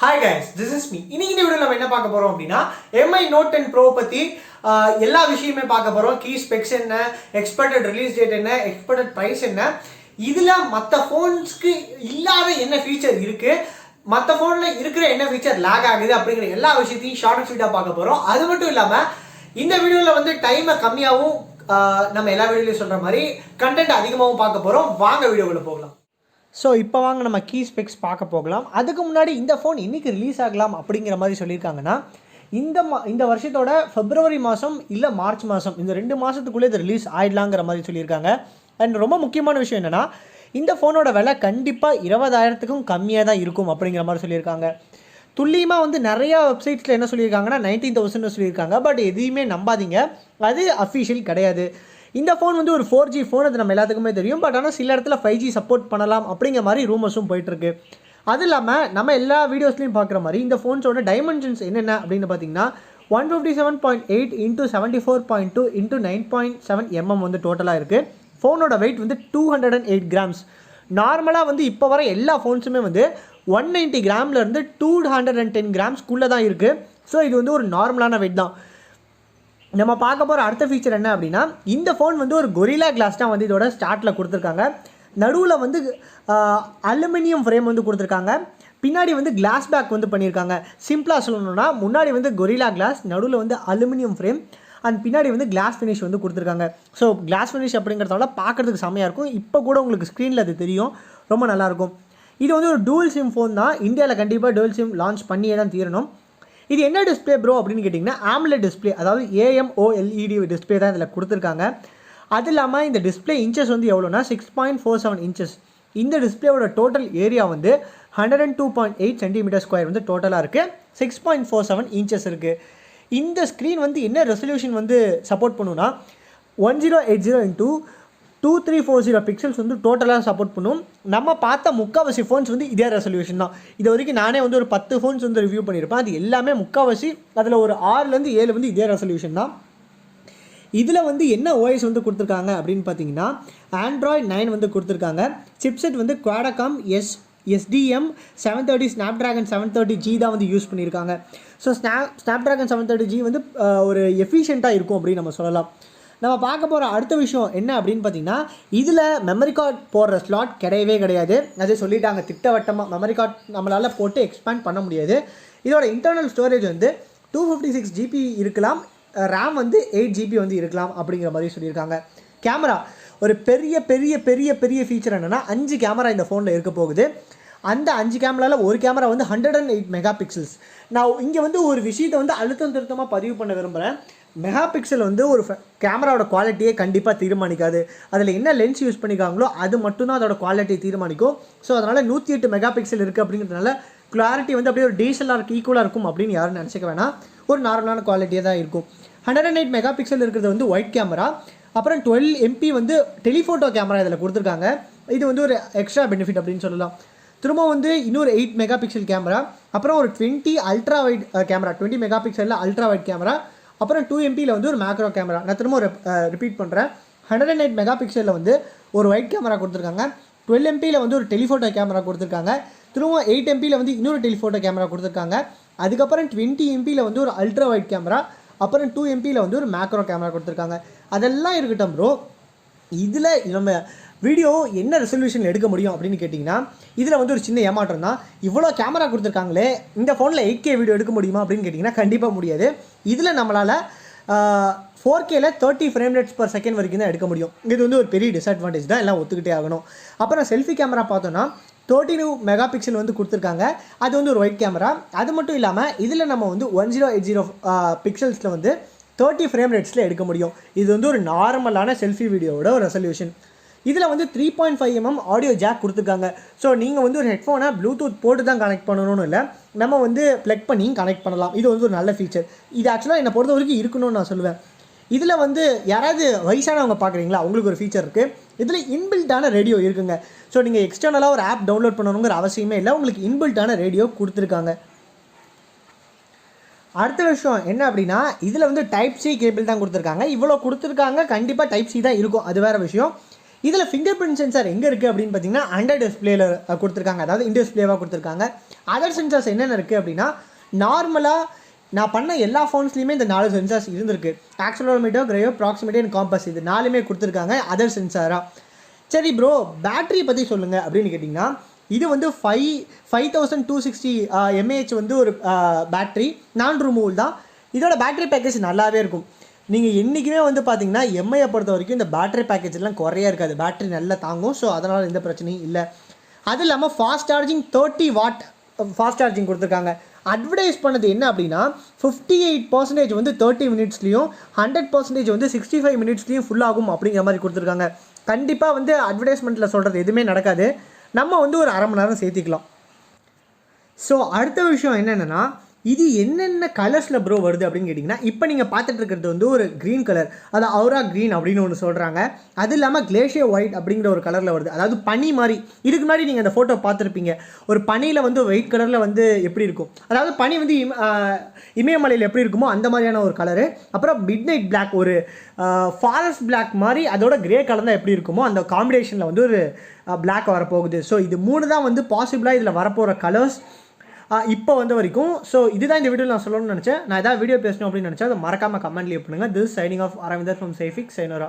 Hi guys, this is me. இன்னைக்கு இந்த வீடியோல நம்ம என்ன பார்க்க போறோம் அப்படினா MI Note 10 Pro பத்தி எல்லா விஷயமே பார்க்க போறோம். கீ ஸ்பெக்ஸ் என்ன, எக்ஸ்பெக்டட் ரிலீஸ் டேட் என்ன, எக்ஸ்பெக்டட் பிரைஸ் என்ன, இதுல மத்த ஃபோன்ஸ்க்கு இல்லாத என்ன ஃபீச்சர் இருக்கு, மத்த ஃபோன்ல இருக்கிற என்ன ஃபீச்சர் லாக் ஆகுது அப்படிங்கிற எல்லா விஷயத்தையும் ஷார்ட் அண்ட் ஸ்வீட்டா பார்க்க போறோம். அது மட்டும் இல்லாம இந்த வீடியோல வந்து டைமை கம்மியாவும் நம்ம எல்லா வீடியோலயும் சொல்ற மாதிரி கண்டென்ட் அதிகமாகவும் பார்க்க போறோம். வாங்க வீடியோக்குள்ள போகலாம். ஸோ இப்போ வாங்க நம்ம கீ ஸ்பெக்ஸ் பார்க்க போகலாம். அதுக்கு முன்னாடி இந்த ஃபோன் இன்றைக்கி ரிலீஸ் ஆகலாம் அப்படிங்கிற மாதிரி சொல்லியிருக்காங்கன்னா இந்த வருஷத்தோட பிப்ரவரி மாதம் இல்லை மார்ச் மாதம், இந்த 2 மாதத்துக்குள்ளே இது ரிலீஸ் ஆகிடலாங்கிற மாதிரி சொல்லியிருக்காங்க. அண்ட் ரொம்ப முக்கியமான விஷயம் என்னென்னா இந்த ஃபோனோட விலை கண்டிப்பாக 20,000க்கும் கம்மியாக தான் இருக்கும் அப்படிங்கிற மாதிரி சொல்லியிருக்காங்க. துல்லியமாக வந்து நிறையா வெப்சைட்ஸில் என்ன சொல்லியிருக்காங்கன்னா 19,000 சொல்லியிருக்காங்க. பட் எதையுமே நம்பாதீங்க, அது அஃபிஷியல் கிடையாது. இந்த ஃபோன் வந்து ஒரு 4G ஃபோன், அது நம்ம எல்லாத்துக்குமே தெரியும். பட் ஆனால் சில இடத்துல 5G சப்போர்ட் பண்ணலாம் அப்படிங்கிற மாதிரி ரூமர்ஸும் போயிட்டுருக்கு. அது இல்லாமல் நம்ம எல்லா வீடியோஸ்லையும் பார்க்குற மாதிரி இந்த ஃபோன்ஸோட டைமென்ஷன்ஸ் என்னென்ன அப்படின்னு பார்த்தீங்கன்னா 157.8 × 74.2 × 9.7 mm வந்து டோட்டலாக இருக்குது. ஃபோனோட வெயிட் வந்து 208 grams. நார்மலாக வந்து இப்போ வர எல்லா ஃபோன்ஸுமே வந்து 190 கிராம்லேருந்து 210 கிராம்ஸ்க்குள்ளே தான் இருக்குது. ஸோ இது வந்து ஒரு நார்மலான வெயிட் தான். நம்ம பார்க்க போகிற அடுத்த ஃபீச்சர் என்ன அப்படின்னா இந்த ஃபோன் வந்து ஒரு கொரில்லா கிளாஸ் தான் வந்து இதோட ஸ்டார்ட்டில் கொடுத்துருக்காங்க. நடுவில் வந்து அலுமினியம் ஃப்ரேம் வந்து கொடுத்துருக்காங்க. பின்னாடி வந்து கிளாஸ் பேக் வந்து பண்ணியிருக்காங்க. சிம்பிளாக சொல்லணும்னா முன்னாடி வந்து கொரில்லா கிளாஸ், நடுவில் வந்து அலுமினியம் ஃப்ரேம் அண்ட் பின்னாடி வந்து கிளாஸ் ஃபினிஷ் வந்து கொடுத்துருக்காங்க. ஸோ கிளாஸ் ஃபினிஷ் அப்படிங்கிறதால பார்க்குறதுக்கு செம்மையாக இருக்கும். இப்போ கூட உங்களுக்கு ஸ்க்ரீனில் அது தெரியும், ரொம்ப நல்லாயிருக்கும். இது வந்து ஒரு டூவல் சிம் ஃபோன் தான். இந்தியாவில் கண்டிப்பாக டூவல் சிம் லான்ச் பண்ணியே தான் தீரணும். இது என்ன டிஸ்பிளே ப்ரோ அப்படின்னு கேட்டிங்கன்னா AMOLED டிஸ்பிளே, அதாவது AMOLED டிஸ்பிளே தான் இதில் கொடுத்துருக்காங்க. அது இல்லாமல் இந்த டிஸ்பிளே இன்ச்சஸ் வந்து எவ்வளோனா 6.47 inches. இந்த டிஸ்பிளேவோட டோட்டல் ஏரியா வந்து 102.8 cm² வந்து டோட்டலாக இருக்குது. 6.47 inches இருக்குது. இந்த ஸ்க்ரீன் வந்து என்ன ரெசல்யூஷன் வந்து சப்போர்ட் பண்ணுன்னா 1080 × 2340 பிக்சல்ஸ் வந்து டோட்டலாக சப்போர்ட் பண்ணும். நம்ம பார்த்த முக்கால்வாசி ஃபோன்ஸ் வந்து இதே ரெசல்யூஷன் தான். இது வரைக்கும் நானே வந்து ஒரு 10 ஃபோன்ஸ் வந்து ரிவ்யூ பண்ணியிருப்பேன். அது எல்லாமே முக்கால்வாசி, அதில் ஒரு 6லேருந்து 7 வந்து இதே ரெசல்யூஷன் தான். இதில் வந்து என்ன OS வந்து கொடுத்துருக்காங்க அப்படின்னு பார்த்தீங்கன்னா Android 9 வந்து கொடுத்துருக்காங்க. சிப்செட் வந்து Qualcomm SDM 730 Snapdragon 730G தான் வந்து யூஸ் பண்ணியிருக்காங்க. ஸோ Snapdragon 730G வந்து ஒரு எஃபிஷியண்ட்டாக இருக்கும் அப்படின்னு நம்ம சொல்லலாம். நம்ம பார்க்க போகிற அடுத்த விஷயம் என்ன அப்படின்னு பார்த்தீங்கன்னா இதில் மெமரி கார்டு போடுற ஸ்லாட் கிடையவே கிடையாது. அதே சொல்லிட்டாங்க திட்டவட்டமாக, மெமரி கார்டு நம்மளால் போட்டு எக்ஸ்பேண்ட் பண்ண முடியாது. இதோட இன்டர்னல் ஸ்டோரேஜ் வந்து 256 GB இருக்கலாம், RAM வந்து 8 GB வந்து இருக்கலாம் அப்படிங்கிற மாதிரி சொல்லியிருக்காங்க. கேமரா ஒரு பெரிய பெரிய பெரிய பெரிய ஃபீச்சர் என்னென்னா 5 கேமரா இந்த ஃபோனில் இருக்க போகுது. அந்த 5 கேமராவில் ஒரு கேமரா வந்து 108 மெகாபிக்சல்ஸ். நான் இங்கே வந்து ஒரு விஷயத்தை வந்து அழுத்தம் திருத்தமாக பதிவு பண்ண விரும்புகிறேன். மெகா பிக்சல் வந்து ஒரு கேமராவோட குவாலிட்டியே கண்டிப்பாக தீர்மானிக்காது. அதில் என்ன லென்ஸ் யூஸ் பண்ணிக்காங்களோ அது மட்டும்தான் அதோட குவாலிட்டியை தீர்மானிக்கும். ஸோ அதனால் 108 மெகா பிக்சல் இருக்குது அப்படிங்கிறதுனால கிளாரிட்டி வந்து அப்படியே ஒரு DSLR ஈக்குவலாக இருக்கும் அப்படின்னு யாரும் நினச்சிக்க வேணாம். ஒரு நார்மலான குவாலிட்டியாக தான் இருக்கும். 108 மெகா பிக்சல் இருக்கிறது வந்து ஒயிட் கேமரா. அப்புறம் 12 MP வந்து டெலிஃபோட்டோ கேமரா இதில் கொடுத்துருக்காங்க. இது வந்து ஒரு எக்ஸ்ட்ரா பெனிஃபிட் அப்படின்னு சொல்லலாம். திரும்ப வந்து இன்னொரு 8 மெகா பிக்சல் கேமரா, அப்புறம் ஒரு 20 அல்ட்ரா வைட் கேமரா, 20 மெகா பிக்சலில் அல்ட்ரா வைட் கேமரா, அப்புறம் 2 MPயில் வந்து ஒரு மேக்ரோ கேமரா. நான் திரும்ப ரிப்பீட் பண்ணுறேன். 108 மெகா பிக்சலில் வந்து ஒரு ஒயிட் கேமரா கொடுத்துருக்காங்க. 12 MPயில் வந்து ஒரு டெலிஃபோட்டோ கேமரா கொடுத்துருக்காங்க. திரும்ப 8 MPயில் வந்து இன்னொரு டெலிஃபோட்டோ கேமரா கொடுத்துருக்காங்க. அதுக்கப்புறம் 20 MPயில் வந்து ஒரு அல்ட்ரா வைட் கேமரா, அப்புறம் 2 MPயில் வந்து ஒரு மேக்ரோ கேமரா கொடுத்துருக்காங்க. அதெல்லாம் இருக்கட்டும் ப்ரோ, இதில் நம்ம வீடியோ என்ன ரெசல்யூஷனில் எடுக்க முடியும் அப்படின்னு கேட்டிங்கன்னா இதில் வந்து ஒரு சின்ன ஏமாற்றம் தான். இவ்வளோ கேமரா கொடுத்துருக்காங்களே, இந்த ஃபோனில் 8K வீடியோ எடுக்க முடியுமா அப்படின்னு கேட்டிங்கன்னா கண்டிப்பாக முடியாது. இதில் நம்மளால் 4Kல 30 frame rates per second வரைக்கும் தான் எடுக்க முடியும். இது வந்து ஒரு பெரிய டிஸ்அட்வான்டேஜ் தான், எல்லாம் ஒத்துக்கிட்டே ஆகணும். அப்புறம் செல்ஃபி கேமரா பார்த்தோன்னா 32 மெகா பிக்சல் வந்து கொடுத்துருக்காங்க. அது வந்து ஒரு ஒயிட் கேமரா. அது மட்டும் இல்லாமல் இதில் நம்ம வந்து 1080 பிக்சல்ஸில் வந்து 30 frame ratesல எடுக்க முடியும். இது வந்து ஒரு நார்மலான செல்ஃபி வீடியோவோட ஒரு ரெசல்யூஷன். இதில் வந்து 3.5 mm ஆடியோ ஜாக் கொடுத்துருக்காங்க. ஸோ நீங்கள் வந்து ஒரு ஹெட்ஃபோனை ப்ளூடூத் போட்டு தான் கனெக்ட் பண்ணணும்னு இல்லை, நம்ம வந்து ப்ளக் பண்ணி கனெக்ட் பண்ணலாம். இது வந்து ஒரு நல்ல ஃபீச்சர். இது ஆக்சுவலாக என்னை பொறுத்த வரைக்கும் இருக்கணும்னு நான் சொல்லுவேன். இதில் வந்து யாராவது வயசானவங்க பார்க்குறீங்களா, அவங்களுக்கு ஒரு ஃபீச்சர் இருக்குது. இதில் இன்பில்ட்டான ரேடியோ இருக்குங்க. ஸோ நீங்கள் எக்ஸ்டர்னலாக ஒரு ஆப் டவுன்லோட் பண்ணணுங்கிற அவசியமே இல்லை, உங்களுக்கு இன்பில்ட்டான ரேடியோ கொடுத்துருக்காங்க. அடுத்த விஷயம் என்ன அப்படின்னா இதில் வந்து Type-C கேபிள் தான் கொடுத்துருக்காங்க. இவ்வளோ கொடுத்துருக்காங்க, கண்டிப்பாக Type-C தான் இருக்கும், அது வேறு விஷயம். இதில் ஃபிங்கர் பிரிண்ட் சென்சார் எங்கே இருக்குது அப்படின்னு பார்த்தீங்கன்னா அண்டர் டிஸ்பிளேல கொடுத்துருக்காங்க, அதாவது இன் டிஸ்பிளேவாக கொடுத்துருக்காங்க. அதர் சென்சார்ஸ் என்னென்ன இருக்குது அப்படின்னா, நார்மலாக நான் பண்ண எல்லா ஃபோன்ஸ்லையுமே இந்த 4 சென்சார்ஸ் இருந்திருக்கு. ஆக்சலரோமீட்டர், கிரையோ, ப்ராக்சிமிட்டி அண்ட் காம்பஸ், இது 4மே கொடுத்துருக்காங்க அதர் சென்சாராக. சரி ப்ரோ, பேட்டரி பற்றி சொல்லுங்கள் அப்படின்னு கேட்டிங்கன்னா, இது வந்து 5260 mAh வந்து ஒரு பேட்ரி, நான் ரிமூவல் தான். இதோட பேட்டரி பேக்கேஜ் நல்லாவே இருக்கும். நீங்கள் என்றைக்குமே வந்து பார்த்தீங்கன்னா எம்ஐயை பொறுத்த வரைக்கும் இந்த பேட்டரி பேக்கேஜெலாம் குறையா இருக்காது, பேட்டரி நல்லா தாங்கும். ஸோ அதனால் எந்த பிரச்சனையும் இல்லை. அது இல்லாமல் fast charging 30 watt fast charging கொடுத்துருக்காங்க. அட்வர்டைஸ் பண்ணது என்ன அப்படின்னா 58% வந்து 30 மினிட்ஸ்லையும் 100% வந்து 65 மினிட்ஸ்லையும் ஃபுல் ஆகும் அப்படிங்கிற மாதிரி கொடுத்துருக்காங்க. கண்டிப்பாக வந்து அட்வர்டைஸ்மெண்ட்டில் சொல்கிறது எதுவுமே நடக்காது, நம்ம வந்து ஒரு அரை மணி நேரம் சேர்த்திக்கலாம். ஸோ அடுத்த விஷயம் என்னென்னா, இது என்னென்ன கலர்ஸில் ப்ரோ வருது அப்படின்னு கேட்டிங்கன்னா, இப்போ நீங்கள் பார்த்துட்டு இருக்கிறது வந்து ஒரு க்ரீன் கலர், அது அவுரா க்ரீன் அப்படின்னு ஒன்று சொல்கிறாங்க. அது இல்லாமல் கிளேஷியர் ஒயிட் அப்படிங்கிற ஒரு கலரில் வருது, அதாவது பனி மாதிரி. இதுக்கு முன்னாடி நீங்கள் அந்த ஃபோட்டோ பார்த்துருப்பீங்க, ஒரு பனியில் வந்து ஒயிட் கலரில் வந்து எப்படி இருக்கும், அதாவது பனி வந்து இமயமலையில் எப்படி இருக்குமோ அந்த மாதிரியான ஒரு கலரு. அப்புறம் மிட் நைட் பிளாக், ஒரு ஃபாரஸ்ட் பிளாக் மாதிரி, அதோட கிரே கலர் தான் எப்படி இருக்குமோ அந்த காம்பினேஷனில் வந்து ஒரு பிளாக் வரப்போகுது. ஸோ இது 3 தான் வந்து பாசிபிளாக இதில் வரப்போகிற கலர்ஸ் இப்போ வந்து வரைக்கும். ஸோ இதுதான் இந்த வீடியோவில் நான் சொல்லணும்னு நினச்சேன். நான் ஏதாவது வீடியோ பேசணும் அப்படின்னு நினச்சா அதை மறக்காமல் கமெண்ட் லீவ் பண்ணுங்கள். This signing off Aravindar from சேஃபிக் சைனோரா.